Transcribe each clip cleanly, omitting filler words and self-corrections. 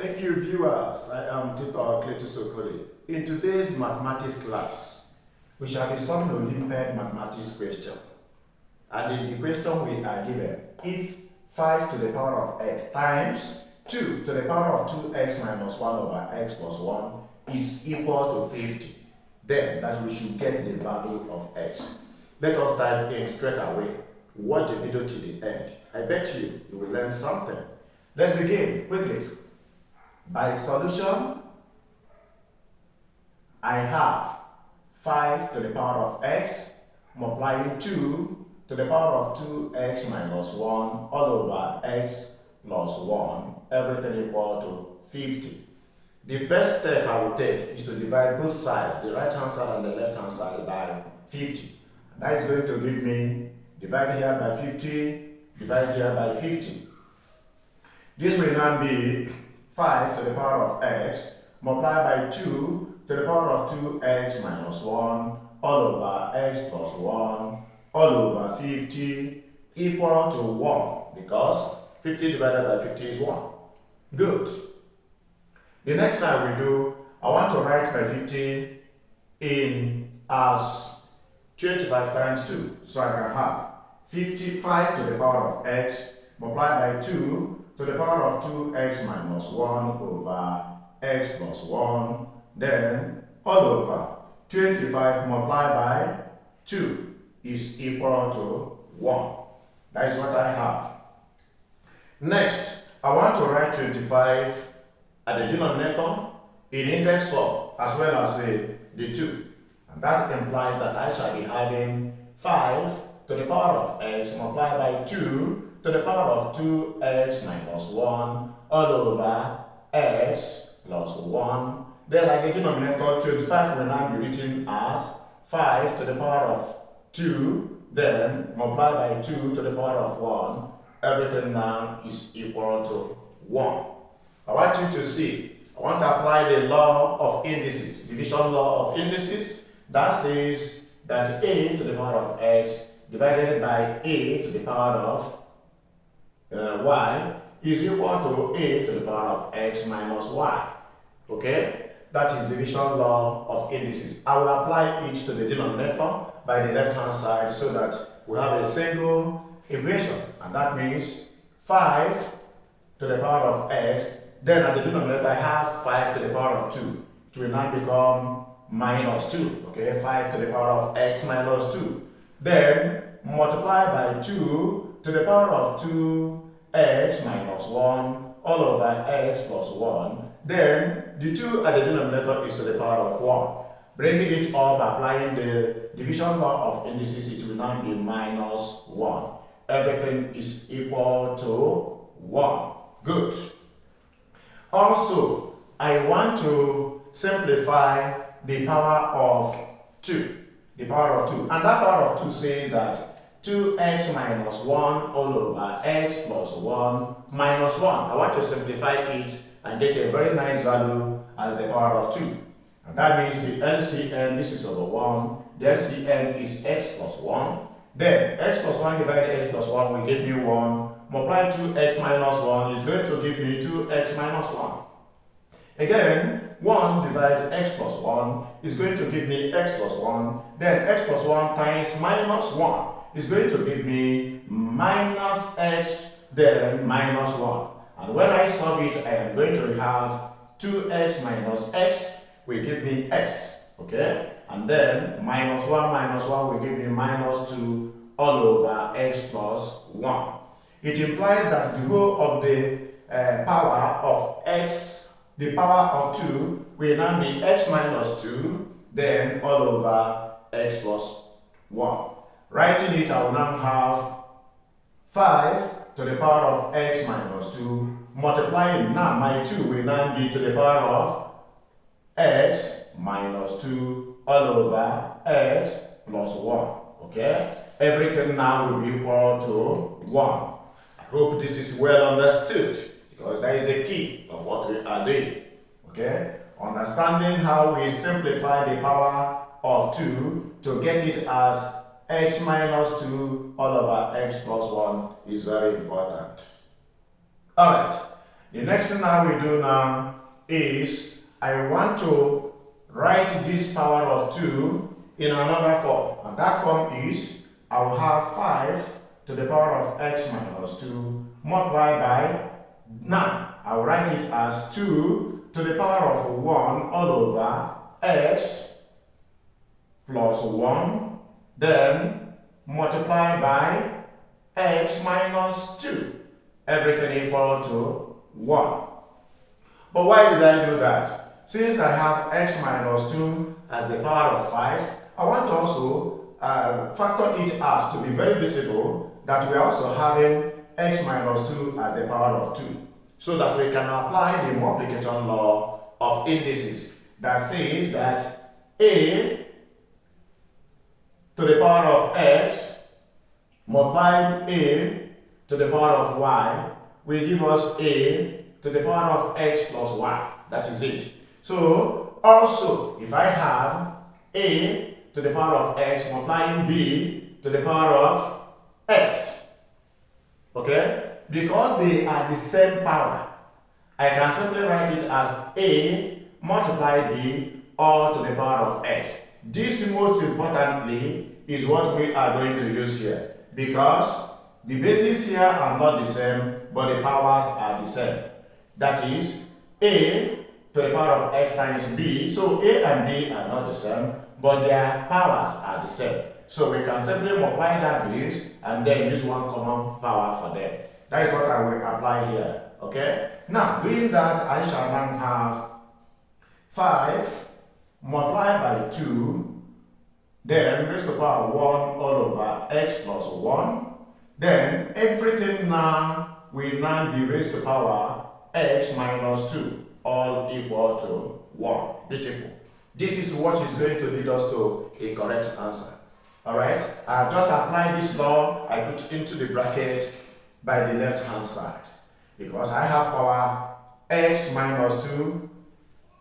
Thank you, viewers. I am Tutor Cletus Okoli. In today's mathematics class, we shall be solving Olympiad Mathematics Question. And in the question we are given, if 5 to the power of x times 2 to the power of 2x minus 1 over x plus 1 is equal to 50, then that we should get the value of x. Let us dive in straight away. Watch the video to the end. I bet you will learn something. Let's begin quickly. By solution, I have 5 to the power of x multiplying 2 to the power of 2x minus 1 all over x plus 1, everything equal to 50. The first step I will take is to divide both sides, the right hand side and the left hand side, by 50. And that is going to give me, divide here by 50, divide here by 50. This will now be 5 to the power of x multiplied by 2 to the power of 2x minus 1 all over x plus 1 all over 50 equal to 1, because 50 divided by 50 is 1. Good. The next time we do, I want to write my 50 in as 25 times 2. So I can have 55 to the power of x multiplied by 2 to the power of 2x minus 1 over x plus 1, then all over 25 multiplied by 2 is equal to 1. That is what I have. Next, I want to write 25 at the denominator in index form as well as the 2. And that implies that I shall be having 5 to the power of x multiplied by 2 to the power of 2x minus 1 all over x plus 1. Then at the denominator, 25 will now be written as 5 to the power of 2, then multiplied by 2 to the power of 1. Everything now is equal to 1. I want you to see, I want to apply the law of indices, division law of indices. That says that a to the power of x divided by a to the power of y is equal to a to the power of x minus y. Okay? That is division law of indices. I will apply each to the denominator by the left hand side so that we have a single equation. And that means 5 to the power of x. Then at the denominator I have 5 to the power of 2. It will now become minus 2. Okay? 5 to the power of x minus 2. Then multiply by 2 to the power of 2x minus 1 all over x plus 1. Then the 2 at the denominator is to the power of 1. Breaking it up, applying the division law of indices, it will now be minus 1. Everything is equal to 1. Good. Also, I want to simplify the power of 2. The power of 2. And that power of 2 says that 2x minus 1 all over x plus 1 minus 1. I want to simplify it and get a very nice value as the power of 2. And that means the LCM, this is over 1. The LCM is x plus 1. Then x plus 1 divided x plus 1 will give me 1. Multiply 2x minus 1 is going to give me 2x minus 1. Again, 1 divided x plus 1 is going to give me x plus 1. Then x plus 1 times minus 1 is going to give me minus x, then minus 1. And when I solve it, I am going to have 2x minus x will give me x. Okay? And then minus 1 will give me minus 2 all over x plus 1. It implies that the whole of the power of x, the power of 2, will now be x minus 2, then all over x plus 1. Writing it, I will now have 5 to the power of x minus 2, multiplying now my 2 will now be to the power of x minus 2 all over x plus 1. Okay? Everything now will be equal to 1. I hope this is well understood, because that is the key of what we are doing. Okay? Understanding how we simplify the power of 2 to get it as x minus 2 all over x plus 1 is very important. Alright, The next thing I will do now is I want to write this power of 2 in another form. And that form is I will have 5 to the power of x minus 2 multiplied by 9. I will write it as 2 to the power of 1 all over x plus 1, then multiplied by x minus 2. Everything equal to 1. But why did I do that? Since I have x minus 2 as the power of 5, I want to also factor it out to be very visible that we are also having x minus 2 as the power of 2, so that we can apply the multiplication law of indices that says that a to the power of x multiplied a to the power of y will give us a to the power of x plus y. That is it. So also, if I have a to the power of x multiplying b to the power of x, okay, because they are the same power, I can simply write it as a multiply b all to the power of x. This, most importantly, is what we are going to use here, because the bases here are not the same, but the powers are the same. That is a to the power of x times b. So a and b are not the same, but their powers are the same. So we can simply multiply that base and then use one common power for them. That is what I will apply here. Okay? Now, doing that, I shall now have 5 multiplied by 2, then raised to the power 1 all over x plus 1. Then everything now will now be raised to the power x minus 2, all equal to 1. Beautiful. This is what is going to lead us to a correct answer. Alright, I have just applied this law. I put into the bracket by the left hand side, because I have power x minus 2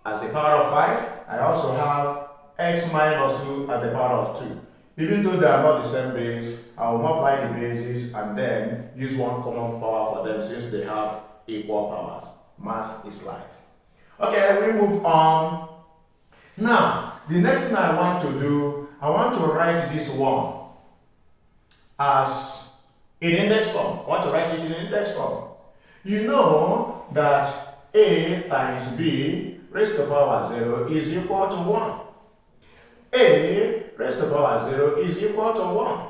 as the power of 5. I also have x minus 2 as the power of 2. Even though they are not the same base, I will multiply the bases and then use one common power for them, since they have equal powers. Mass is life. Okay, we move on. Now, the next thing I want to do, I want to write this one as in index form. I want to write it in index form. You know that a times b raised to the power 0 is equal to 1. A raised to the power 0 is equal to 1.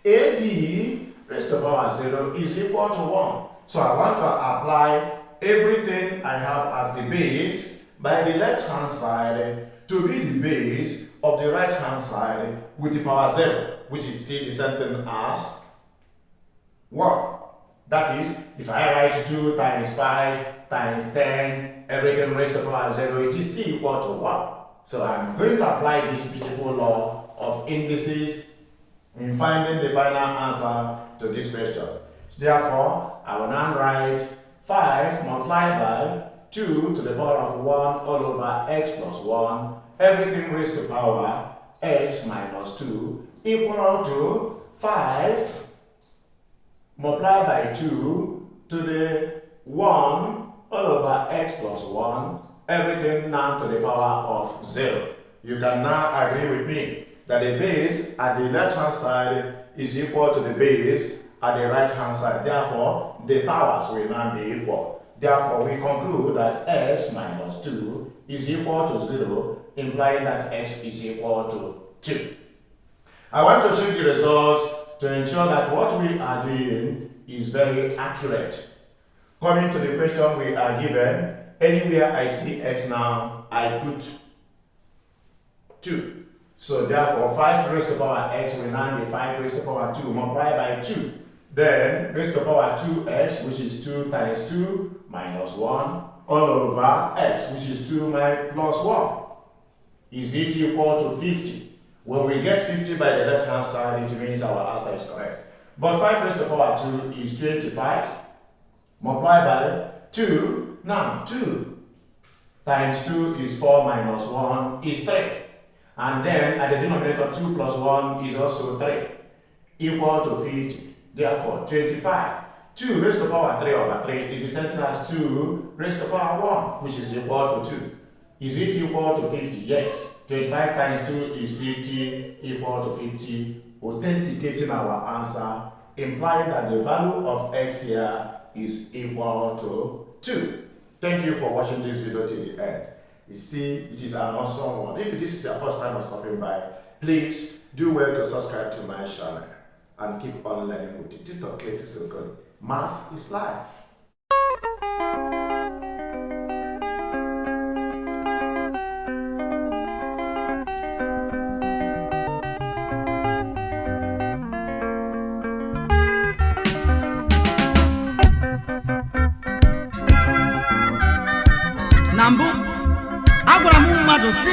AB raised to the power 0 is equal to 1. So I want to apply everything I have as the base by the left hand side to be the base of the right hand side with the power 0, which is still the same thing as 1. That is, if I write 2 times 5 times 10, everything raised to the power 0, it is still equal to 1. So I'm going to apply this beautiful law of indices in finding the final answer to this question. So therefore, I will now write 5 multiplied by 2 to the power of 1 all over x plus 1, everything raised to the power x minus 2 equal to 5 multiplied by 2 to the 1 all over x plus 1, everything now to the power of 0. You can now agree with me that the base at the left hand side is equal to the base at the right hand side. Therefore, the powers will now be equal. Therefore, we conclude that x minus 2 is equal to 0, implying that x is equal to 2. I want to show you the result to ensure that what we are doing is very accurate. Coming to the question we are given, anywhere I see x now, I put 2. So therefore, 5 raised to the power x will now be 5 raised to the power 2 multiplied by 2. Then raised to the power 2x, which is 2 times 2 minus 1, all over x, which is 2 plus 1. Is it equal to 50? When we get 50 by the left hand side, it means our answer is correct. But 5 raised to the power 2 is 25 multiplied by 2. Now 2 times 2 is 4 minus 1 is 3. And then at the denominator 2 plus 1 is also 3, equal to 50. Therefore 25. 2 raised to the power 3 over 3 is the same thing as 2 raised to the power 1, which is equal to 2. Is it equal to 50? Yes. 25 times 2 is 50, equal to 50, authenticating our answer, implying that the value of x here is equal to 2. Thank you for watching this video till the end. You see, it is an awesome one. If this is your first time stopping by, please do well to subscribe to my channel and keep on learning with Tutor Cletus Okoli. Maths is life. Na mbụ agwara m mmadụ si